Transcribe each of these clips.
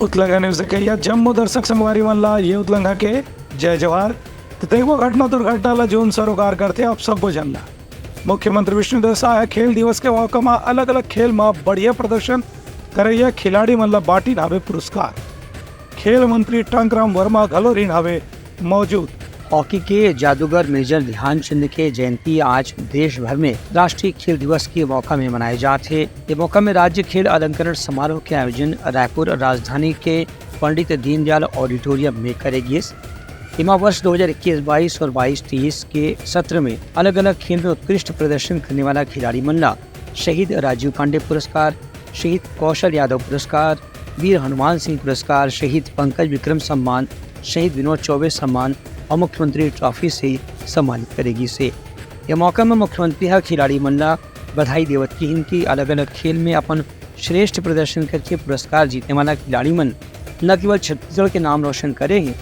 उतलंघा news कहिया जम्मू दर्शक संगवारी मल्ला ये उतलंघा के जय जवाहर तो देखो घटना दुर्घटना जून सरोकार करते आप सबको जानना। मुख्यमंत्री विष्णुदेव साय खेल दिवस के मौका में अलग अलग खेल में बढ़िया प्रदर्शन करैया खिलाड़ी मल्ला बाटी नावे पुरस्कार। खेल मंत्री टंकराम वर्मा घलोरी नावे मौजूद। हॉकी के जादूगर मेजर ध्यानचंद के जयंती आज देश भर में राष्ट्रीय खेल दिवस के मौका में मनाए जाते। ये मौका में राज्य खेल अलंकरण समारोह के आयोजन रायपुर राजधानी के पंडित दीनदयाल ऑडिटोरियम में करेगी। इमा वर्ष 2021-22 और 22-23 के सत्र में अलग अलग खेल में उत्कृष्ट प्रदर्शन करने वाला खिलाड़ी मल्ला शहीद राजीव पांडे पुरस्कार, शहीद कौशल यादव पुरस्कार, वीर हनुमान सिंह पुरस्कार, शहीद पंकज विक्रम सम्मान, शहीद विनोद चौबे सम्मान और मुख्यमंत्री ट्रॉफी से सम्मानित करेगी। से यह मौका में मुख्यमंत्री हर खिलाड़ी मल्ला बधाई देवत की इनकी अलग अलग खेल में अपन श्रेष्ठ प्रदर्शन करके पुरस्कार जीतने वाला खिलाड़ी मन न केवल छत्तीसगढ़ के नाम रोशन करे हैं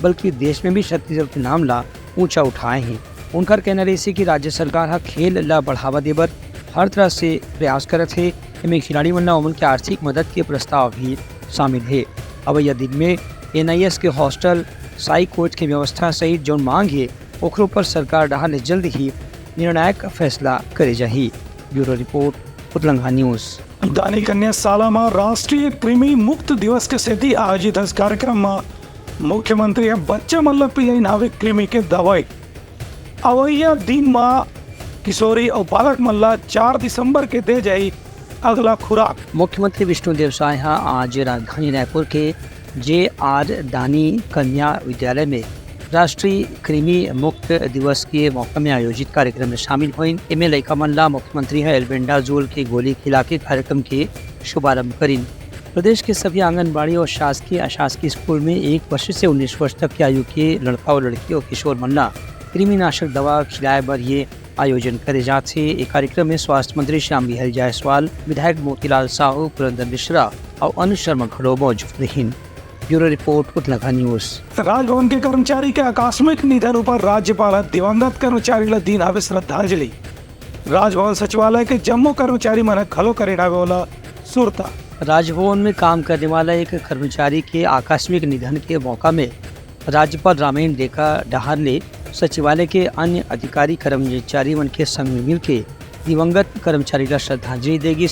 बल्कि देश में भी छत्तीसगढ़ के नाम ला ऊंचा उठाए हैं। उनका कहना रही कि राज्य सरकार हर खेल ला बढ़ावा देवर हर तरह से प्रयास करत है। इनमें खिलाड़ी मन उमन के आर्थिक मदद के प्रस्ताव भी शामिल है। अब यह दिन में NIS के हॉस्टल साई कोच की व्यवस्था सहित जो मांग है ओकरो पर सरकार डहाल जल्द ही निर्णायक फैसला करे जाही। Bureau report Utlangha news. दानी कन्या साला में राष्ट्रीय कृमि मुक्त दिवस के सेती आयोजित इस कार्यक्रम में मुख्यमंत्री बच्चा मल्ल पिलाई नावे कृमि के दवाई अवैया दिन में किशोरी और बालक मल्ला 4 दिसंबर के दे जाई अगला खुराक। मुख्यमंत्री विष्णुदेव साय आज राजधानी रायपुर के JR दानी कन्या विद्यालय में राष्ट्रीय कृमि मुक्त दिवस के मौका में आयोजित कार्यक्रम में शामिल हुई। इनमें लड़का मल्ला मुख्यमंत्री एल्बेंडाजोल की गोली खिला के कार्यक्रम के शुभारंभ करीन। प्रदेश के सभी आंगनबाड़ी और शासकीय अशासकीय स्कूल में 1 वर्ष से 19 वर्ष तक की आयु के लड़का और लड़की और किशोर मल्ला कृमिनाशक दवा खिलाए बर ये आयोजन करे जाते। एक कार्यक्रम में स्वास्थ्य मंत्री श्याम बिहारी जायसवाल, विधायक मोतीलाल साहू, पुरंदर मिश्रा और अनु शर्मा खड़ो मौजूद रही। Bureau report Utlangha news. Raj Bhavan के कर्मचारी के आकस्मिक निधन पर राज्यपाल दिवंगत कर्मचारी दिन आवे श्रद्धांजलि। राजभवन सचिवालय के जम्मू कर्मचारी मन खलो करे वाला सुरता। राजभवन में काम करने वाला एक कर्मचारी के आकस्मिक निधन के मौका में राज्यपाल रामेन डेका डहार ने सचिवालय के अन्य अधिकारी कर्मचारी मन के संग मिल के दिवंगत कर्मचारी का श्रद्धांजलि देगी।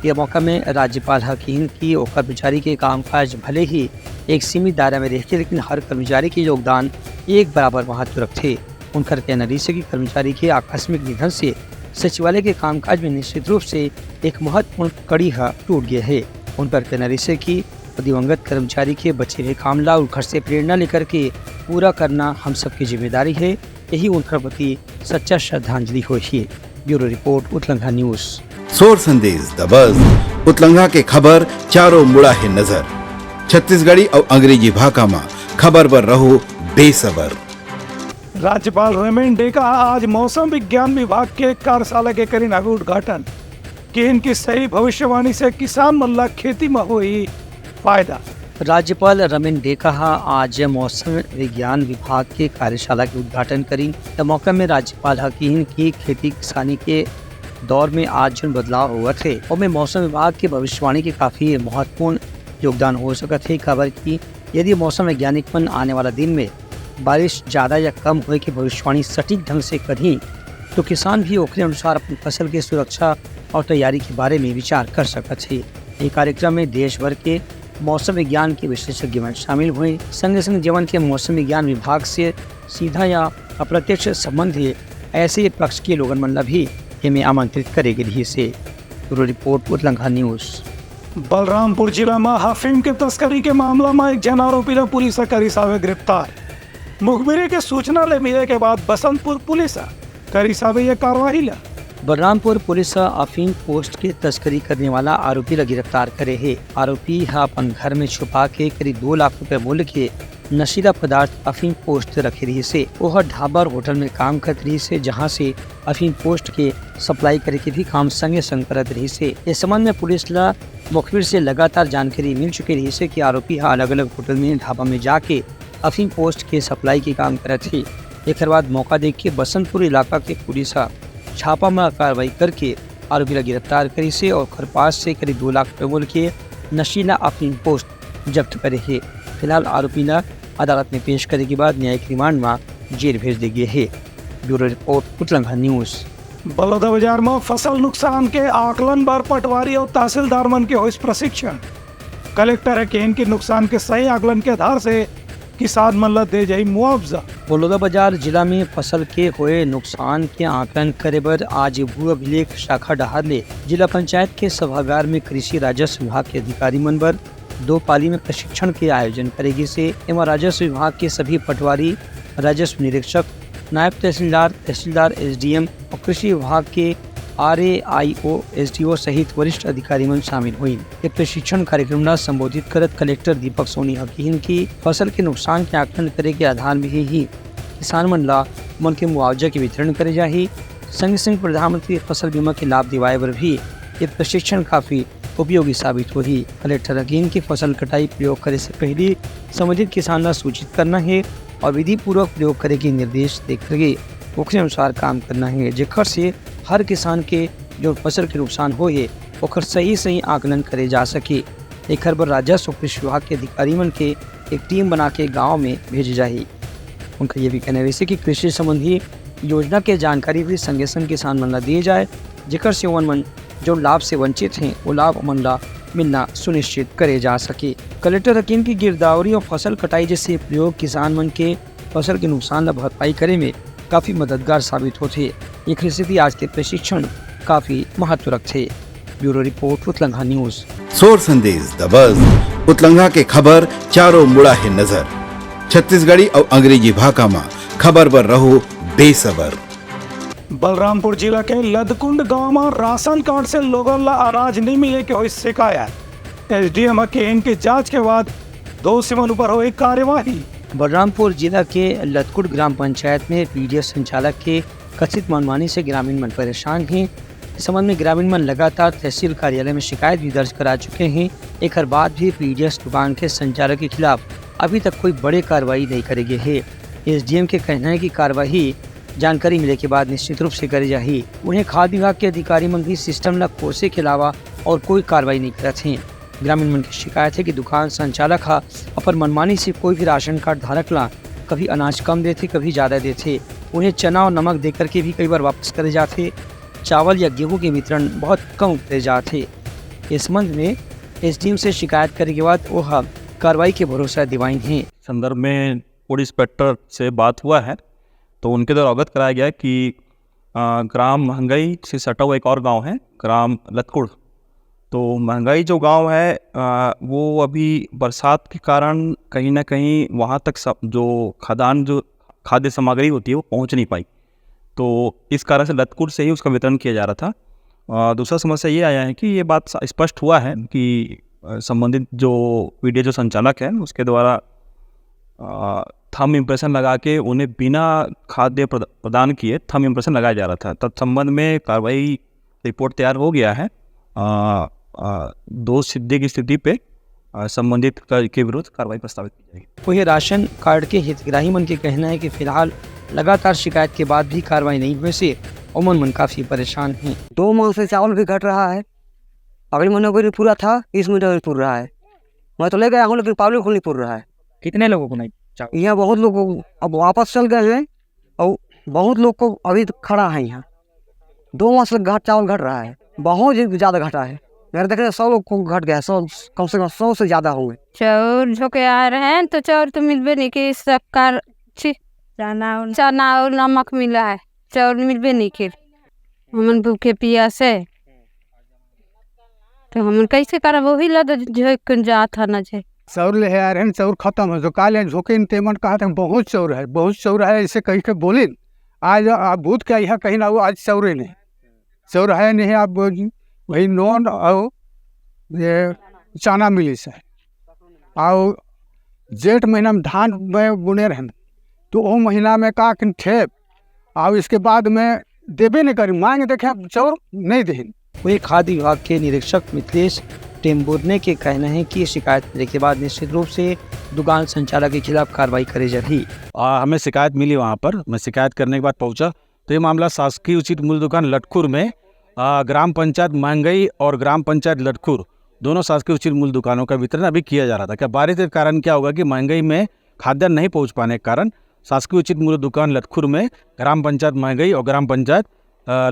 यह मौका में राज्यपाल हकीन की और कर्मचारी के कामकाज भले ही एक सीमित दायरा में रहते लेकिन हर कर्मचारी के योगदान एक बराबर महत्व रखते। उनका कहना रही कि कर्मचारी के आकस्मिक निधन से सचिवालय के कामकाज में निश्चित रूप से एक महत्वपूर्ण कड़ी टूट गया है। उन पर कहना रही कि दिवंगत कर्मचारी के बचे हुए काम ला घर से प्रेरणा लेकर के पूरा करना हम सबकी जिम्मेदारी है। यही उनके प्रति सच्चा श्रद्धांजलि होगी। Bureau report Utlangha news. सोर संदेश द बज़ उतलंघा के खबर चारों मुड़ा है नजर। छत्तीसगढ़ी और अंग्रेजी भाषा में खबर पर रहो बेसबर। राज्यपाल रामेन डेका आज मौसम विज्ञान विभाग के कार्यशाला के करीन आगे उद्घाटन कि इनकी सही भविष्यवाणी से किसान मल्ला खेती में हुई फायदा। राज्यपाल रामेन डेका आज मौसम विज्ञान विभाग के कार्यशाला के उद्घाटन करी। इस मौके में राज्यपाल हकीन की खेती किसानी के दौर में आज जो बदलाव हुआ थे उनमें मौसम विभाग की भविष्यवाणी के काफी महत्वपूर्ण योगदान हो सका थे। खबर की यदि मौसम वैज्ञानिक मन आने वाला दिन में बारिश ज्यादा या कम होने की भविष्यवाणी सटीक ढंग से करी तो किसान भी ओकरे अनुसार अपनी फसल की सुरक्षा और तैयारी के बारे में विचार कर सकते थे। ये कार्यक्रम में देश भर के मौसम विज्ञान के विशेषज्ञ मन शामिल हुए। संग संग जीवन के मौसम विज्ञान विभाग से सीधा या अप्रत्यक्ष संबंध है ऐसे पक्ष के लोगन मन भी हमें आमंत्रित करेगी रही। से पूरी रिपोर्ट उतलंघा न्यूज। बलरामपुर जिला में अफीम के तस्करी के मामला में एक जन आरोपी ने पुलिस करी सावे गिरफ्तार। मुखबिरी के सूचना ले मिले के बाद बसंतपुर पुलिस करी सावे ये कार्रवाई ला। बलरामपुर पुलिस अफीम पोस्ट के तस्करी करने वाला आरोपी ला गिरफ्तार करे है। आरोपी अपन घर में छुपा के करीब 2 लाख रुपए मूल्य के नशीला पदार्थ अफीम पोस्ट रखे रही से। वह ढाबा और होटल में काम करती रही से जहाँ से अफीम पोस्ट के सप्लाई करे के भी काम संगे संग करत रही से। इस संबंध में पुलिस ला मुखबिर से लगातार जानकारी मिल चुकी रही से कि आरोपी अलग अलग होटल में ढाबा में जाके अफीम पोस्ट के सप्लाई के काम करत थे। एक बाद मौका देख के बसंतपुर इलाका के पुलिस छापामार कार्रवाई करके आरोपी ला गिरफ्तार करी से और खरपास से करीब 2 लाख रुपए मूल्य के नशीला अफीम पोस्ट जब्त करे है। फिलहाल आरोपी ने अदालत में पेश करे के बाद न्यायिक रिमांड में जेल भेज दी गई है। Bureau report Uttlangha news. Baloda Bazar में फसल नुकसान के आकलन पर पटवारी और तहसीलदार मन के होइस प्रशिक्षण। कलेक्टर है कि इनके नुकसान के सही आकलन के आधार से किसान मन ला दे जाई मुआवजा। बलौदा बाजार जिला में फसल के हुए नुकसान के आकलन करे बर आज भू अभिलेख शाखा डहार ले जिला पंचायत के सभागार में कृषि राजस्व विभाग के अधिकारी मन बर 2 पाली में प्रशिक्षण के आयोजन करेगी से एवं राजस्व विभाग के सभी पटवारी, राजस्व निरीक्षक, नायब तहसीलदार, तहसीलदार, एसडीएम और कृषि विभाग के RAIO, SDO सहित वरिष्ठ अधिकारी मन शामिल हुई। एक प्रशिक्षण कार्यक्रम में संबोधित करत कलेक्टर दीपक सोनी हकीन की फसल के नुकसान के आकलन करे के आधार में ही किसान मन ला मन के मुआवजा के वितरण करे जाही। संग संग प्रधानमंत्री फसल बीमा के लाभ दिवाए पर भी ये प्रशिक्षण काफी उपयोगी साबित हुई। कलेक्टर हकीन की फसल कटाई प्रयोग करे से पहले संबंधित किसान ला सूचित करना है और विधि पूर्वक प्रयोग करे के निर्देश देकर के उसके अनुसार काम करना है, जेकर से हर किसान के जो फसल के नुकसान हो है ओकर सही आकलन करे जा सके। एक पर राजस्व कृषि विभाग के अधिकारी मन के एक टीम बना के गाँव में भेजे जाही। उनका ये भी कहना है वैसे कि कृषि संबंधी योजना के जानकारी भी संगे संग किसान मन ला दिए जाए, जेकर से वन मन जो लाभ से वंचित हैं वो लाभ मन ला मिलना सुनिश्चित करे जा सके। कलेक्टर हकीम की गिरदावरी और फसल कटाई जैसे प्रयोग किसान मन के फसल के नुकसान ला भरपाई करे में काफी मददगार साबित होते। एक स्थिति आज के प्रशिक्षण काफी महत्व रखते। Bureau report Uttlangha news. सोर संदेश द बज़ उतलंघा के खबर चारों मुड़ा है नजर। छत्तीसगढ़ी और अंग्रेजी भाषा में खबर पर रहो बेसबर। बलरामपुर जिला के लदकुंड गांव में राशन कार्ड से लोगों ला अनाज नहीं मिले के हुई शिकायत। SDM के इनके जांच के बाद 2 सिमन ऊपर हुई कार्यवाही। बलरामपुर जिला के लदकुंड ग्राम पंचायत में पीडीएस संचालक के कथित मनमानी से ग्रामीण मन परेशान हैं। इस संबंध में ग्रामीण मन लगातार तहसील कार्यालय में शिकायत भी दर्ज करा चुके हैं। एक बाद भी पीडीएस दुकान के संचालक के खिलाफ अभी तक कोई बड़ी कार्रवाई नहीं करी गई है। SDM के कहना है कि कार्रवाई जानकारी मिले के बाद निश्चित रूप से करी जाही। उन्हें खाद्य विभाग के अधिकारी मन भी सिस्टम न कोसे के अलावा और कोई कार्रवाई नहीं करते हैं। ग्रामीण मन की शिकायत है कि दुकान संचालक अपन मनमानी से कोई भी राशन कार्ड धारक ला कभी अनाज कम देते, कभी ज़्यादा देते। उन्हें चना और नमक देकर के भी कई बार वापस करे जाते। चावल या गेहूं के वितरण बहुत कम करे जाते। इस संबंध में SDM से शिकायत करने के बाद वह कार्रवाई के भरोसा दिवाई हैं। संदर्भ में फूड इंस्पेक्टर से बात हुआ है तो उनके द्वारा अवगत कराया गया कि ग्राम महंगाई से सटा हुआ एक और गांव है ग्राम लतकुड़। तो महंगाई जो गांव है वो अभी बरसात के कारण कहीं ना कहीं वहाँ तक जो खाद्य सामग्री होती है वो पहुँच नहीं पाई। तो इस कारण से लतकुड़ से ही उसका वितरण किया जा रहा था। दूसरा समस्या ये आया है कि ये बात स्पष्ट हुआ है कि संबंधित जो पीडीएस जो संचालक है उसके द्वारा थंब इम्प्रेशन लगा के उन्हें बिना खाद्य प्रदान किए थंब इम्प्रेशन लगाया जा रहा था। तत्संबंध में कार्रवाई रिपोर्ट तैयार हो गया है। दोष सिद्धि की स्थिति पे संबंधित के विरुद्ध कार्रवाई प्रस्तावित की जाएगी। वही राशन कार्ड के हितग्राही मन के कहना है कि फिलहाल लगातार शिकायत के बाद भी कार्रवाई नहीं हुए से उमन मन काफी परेशान हैं। 2 माह से चावल भी घट रहा है। अगले महीने को पूरा था, इस महीने में पूर रहा है। मैं तो ले गया हूँ लेकिन पब्लिक को नहीं पूर रहा है। कितने लोगों को नहीं? यहाँ बहुत लोग अब वापस चल गए हैं और बहुत लोग को अभी खड़ा है यहाँ। 2 माह से चावल घट रहा है, बहुत ज़्यादा घटा है। मेरे देख रहे 100 लोग को घट गया, 100 कम से कम 100 से ज़्यादा होंगे। चाउर झोंके आ रहे हैं तो चाउर तो मिलबे नहीं कि सरकार चना और नमक मिला है, चाउर मिलबे नहीं कि हमन भूखे पियास है तो हमन कैसे करब? वही ला झोंक जात है न जे चाउर ले आ रहे हैं, चाउर खत्म है तो काले झोंके तेमन कहा था बहुत चाउर है, बहुत चाउर है ऐसे कहीं के बोले आज आप भूत क्या यहाँ कहीं ना वो आज चाउर नहीं, चाउर है नहीं। आप वही नॉन और ये चना मिली से और जेठ महीना में धान में बुने रहे तो वो महीना में का ठेप और इसके बाद में देवे नहीं करी, मांग देखे चाउर नहीं दे। वही खाद्य विभाग के निरीक्षक मिथिलेश टेम्बुरने के कहना है कि शिकायत मिलने के बाद निश्चित रूप से दुकान संचालक के खिलाफ कार्रवाई करी जाएगी। हमें शिकायत मिली, वहाँ पर मैं शिकायत करने के बाद पहुँचा तो ये मामला शासकीय उचित मूल्य दुकान लटखुर में ग्राम पंचायत महंगाई और ग्राम पंचायत लटखुर दोनों शासकीय उचित मूल्य दुकानों का वितरण अभी किया जा रहा था। क्या बारिश के कारण क्या होगा कि महंगाई में खाद्यान्न नहीं पहुंच पाने के कारण शासकीय उचित मूल्य दुकान लतखुर में ग्राम पंचायत महंगाई और ग्राम पंचायत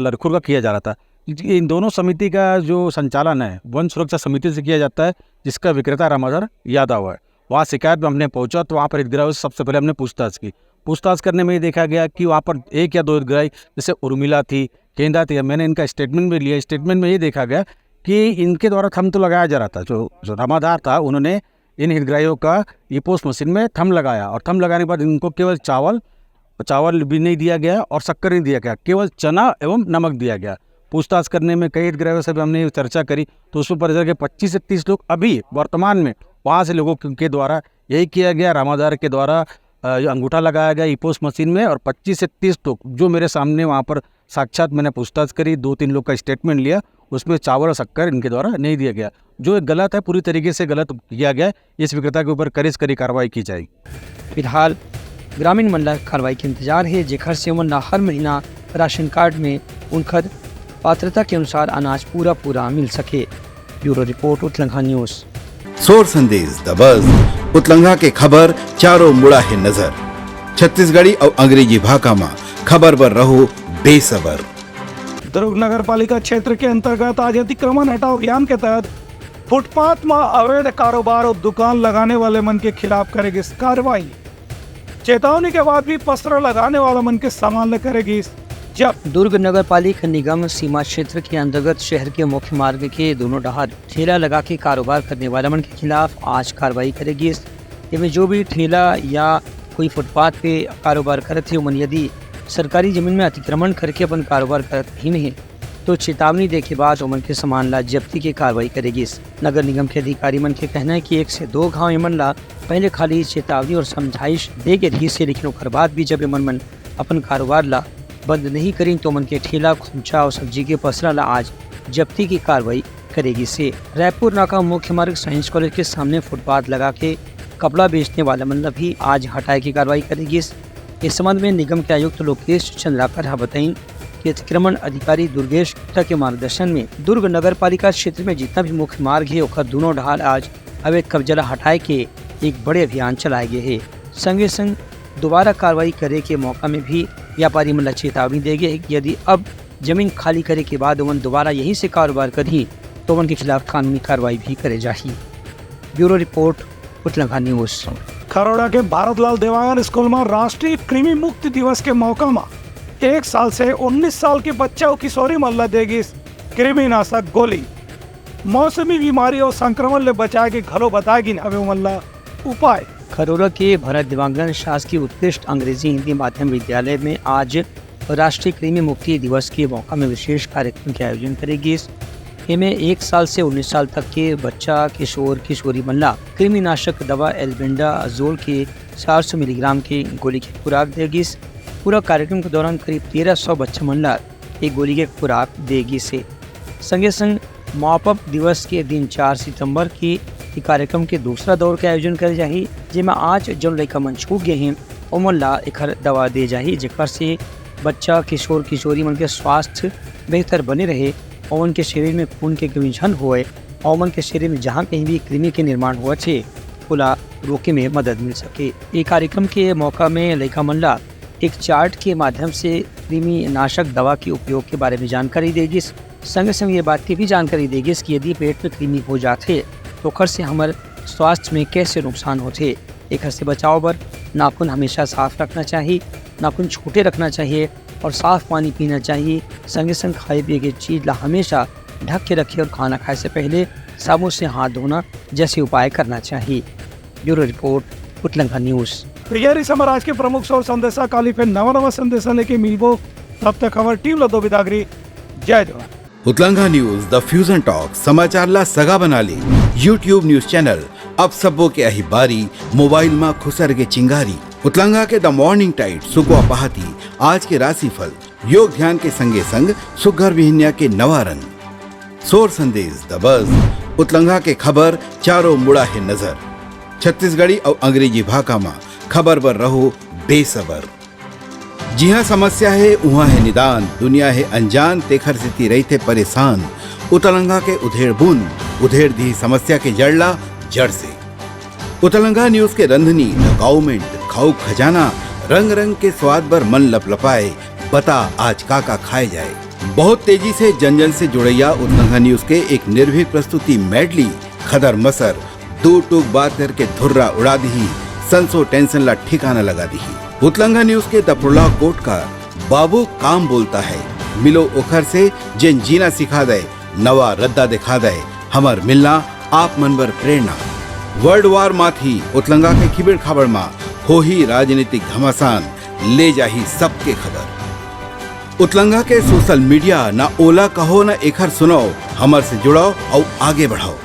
लतखुर का किया जा रहा था। इन दोनों समिति का जो संचालन है वन सुरक्षा समिति से किया जाता है, जिसका विक्रेता रामाधर यादव है। वहाँ शिकायत में हमने पहुंचा तो वहाँ पर हितग्राहियों से सबसे पहले हमने पूछताछ की। पूछताछ करने में ये देखा गया कि वहाँ पर एक या दो हितग्राही जैसे उर्मिला थी, केंद्रा थी, मैंने इनका स्टेटमेंट भी लिया। स्टेटमेंट में ये देखा गया कि इनके द्वारा थंब तो लगाया जा रहा था। जो रामाधार था उन्होंने इन हितग्राहियों का ईपोस मशीन में थंब लगाया और थंब लगाने के बाद इनको केवल चावल भी नहीं दिया गया और शक्कर नहीं दिया गया, केवल चना एवं नमक दिया गया। पूछताछ करने में कई हितग्राहियों से भी हमने चर्चा करी तो उसमें पता चला कि 25 से 30 लोग अभी वर्तमान में वहाँ से लोगों के द्वारा यही किया गया। रामाधार के द्वारा अंगूठा लगाया गया ईपोस मशीन में और 25 से 30 लोग जो मेरे सामने वहाँ पर साक्षात मैंने पूछताछ करी, 2-3 लोग का स्टेटमेंट लिया, उसमें चावल और शक्कर इनके द्वारा नहीं दिया गया, जो एक गलत है, पूरी तरीके से गलत किया गया। इस विक्रेता के ऊपर कड़ी से कड़ी कार्रवाई की जाएगी। फिलहाल ग्रामीण मंडल कार्रवाई के इंतजार है, जेकर से उमन हर महीना राशन कार्ड में उनकर पात्रता के अनुसार अनाज पूरा मिल सके। Bureau report Uttlangha news. सोर संदेश द बज़ उतलंघा के खबर चारों मुड़ा है नजर। छत्तीसगढ़ी और अंग्रेजी भाषा में खबर पर रहो बेसबर। दुर्ग नगर पालिका क्षेत्र के अंतर्गत आज अतिक्रमण हटाओ अभियान के तहत फुटपाथ में अवैध कारोबार और दुकान लगाने वाले मन के खिलाफ करेगी कार्रवाई। चेतावनी के बाद भी पसरा लगाने वाला मन के सामान करेगी जब दुर्ग नगर पालिका निगम सीमा क्षेत्र के अंतर्गत शहर के मुख्य मार्ग के दोनों डहार ठेला लगा के कारोबार करने वाला मन के खिलाफ आज कार्रवाई करेगी। इसमें जो भी ठेला या कोई फुटपाथ पे कारोबार करते हो मन यदि सरकारी जमीन में अतिक्रमण करके अपन कारोबार करते ही नहीं तो चेतावनी दे के बाद उमन के सामान ला जब्ती की कार्रवाई करेगी। नगर निगम के अधिकारी मन के कहना है कि 1 से 2 गाँव एमन ला पहले खाली चेतावनी और समझाइश दे के रही से, लेकिन ओकर बाद भी जब एमन मन अपन कारोबार ला बंद नहीं करें तो मन के ठेला, खुमचा और सब्जी के पसरा ला आज जब्ती की कार्रवाई करेगी। से रायपुर नाका मुख्य मार्ग साइंस कॉलेज के सामने फुटपाथ लगा के कपड़ा बेचने वाला मन भी आज हटाए की कार्रवाई करेगी। इस संबंध में निगम के आयुक्त लोकेश चंद्राकर बताई कि अतिक्रमण अधिकारी दुर्गेश गुप्ता के मार्गदर्शन में दुर्ग नगर पालिका क्षेत्र में जितना भी मुख्य मार्ग है ओकर दोनों ढाल आज अवैध कब्जा हटाए के एक बड़े अभियान चलाए गए है। संगे संग दोबारा कार्रवाई करे के मौका में भी व्यापारी मन चेतावनी देंगे कि यदि अब जमीन खाली करे के बाद उमन दोबारा यहीं से कारोबार करी तो उनके खिलाफ कानूनी कार्रवाई भी करे जाही। Bureau report Uttlangha news. Kharora के भारतलाल देवांगन स्कूल में राष्ट्रीय कृमि मुक्ति दिवस के मौका में 1 साल से 19 साल के बच्चा और किशोरी मल्ला देगी कृमिनाशक गोली। मौसमी बीमारी और संक्रमण ले बचाए के घरों बताएगी हमें मल्ला उपाय। खरोड़ा के भरत देवांगन शासकीय उत्कृष्ट अंग्रेजी हिंदी माध्यम विद्यालय में आज राष्ट्रीय कृमि मुक्ति दिवस के मौका में विशेष कार्यक्रम के आयोजन करेगी। इनमें 1 साल से 19 साल तक के बच्चा, किशोर किशोरी मल्ला कृमिनाशक दवा एल्बेंडाजोल के 400 मिलीग्राम की गोली की खुराक देगी। पूरा कार्यक्रम के दौरान करीब 1300 बच्चा मल्ला एक गोली की खुराक देगी। से संगे संग मॉपअप दिवस के दिन 4 सितंबर की कार्यक्रम के दूसरा दौर के आयोजन करे जाही, जिसमें आज जो लड़का मन छूट गए हैं उमन ला एक दवा दे जाही, जेकर से बच्चा, किशोर किशोरी मन के स्वास्थ्य बेहतर बने रहे और उनके शरीर में खून के विझन होए और उमन के शरीर में जहाँ कहीं भी कृमि के निर्माण हुआ छे खुला रोके में मदद मिल सके। ये कार्यक्रम के मौका में लड़का मन ला एक चार्ट के माध्यम से कृमि नाशक दवा के उपयोग के बारे में जानकारी देगी। संगे संग ये बात की भी जानकारी देगी कि यदि पेट में कृमि हो जाते तो ओकर से हमारे स्वास्थ्य में कैसे नुकसान होते। एक से बचाव बर नाखून हमेशा साफ रखना चाहिए, नाखून छोटे रखना चाहिए और साफ पानी पीना चाहिए। संगे संग खाए पिए की चीज़ ला हमेशा ढक के रखिए और खाना खाए से पहले साबुन से हाथ धोना जैसे उपाय करना चाहिए। Bureau report Uttlangha news. तैयारी समाज के प्रमुख सौ संदेशा काली पे नवा संदेशा लेके मिलबो। तब तक खबर टीम ला दो बिदागरी। जय जवान। उतलंघा न्यूज द फ्यूजन टॉक समाचार ला सगा बना ली। यूट्यूब न्यूज चैनल अब सबो के अही बारी मोबाइल में खुसर के चिंगारी। उतलंघा के द मॉर्निंग टाइट सुगवा पहाती आज के राशिफल योग ध्यान के संगे संग सुघर विहिन्या के नवा रंग। सोर संदेश द बज़ उतलंघा के खबर चारों मुड़ा है नजर। छत्तीसगढ़ी और अंग्रेजी भाषा में खबर पर रहो बेसबर। जी हाँ, समस्या है वहाँ है निदान, दुनिया है अनजान तेखर से रही थे परेशान। उतलंघा के उधेड़ बुन उधेड़ दी समस्या के जड़ला जड़ से। उतलंगा न्यूज के रंधनी गाउमेंट खाऊ खजाना रंग रंग के स्वाद पर मन लपलपाए, बता आज काका खाए जाए। बहुत तेजी से जन जन से जुड़ैया उतलंगा न्यूज के एक निर्भीक प्रस्तुति मेडली खदर मसर दो टूक बात करके धुर्रा उड़ा दी, संसो टेंशन ला ठिकाना लगा दी। उतलंगा न्यूज के दपुरला कोट का बाबू काम बोलता है, मिलो उखर से जिन जीना सिखा दे, नवा रद्दा दिखा दे, हमर मिलना आप मनबर प्रेरणा। वर्ल्ड वार माथी उतलंगा के खिबड़ खबर मा हो ही राजनीतिक घमासान, ले जाही सबके खबर। उतलंगा के सोशल मीडिया ना ओला कहो ना एखर सुनाओ, हमर से जुड़ाओ और आगे बढ़ाओ।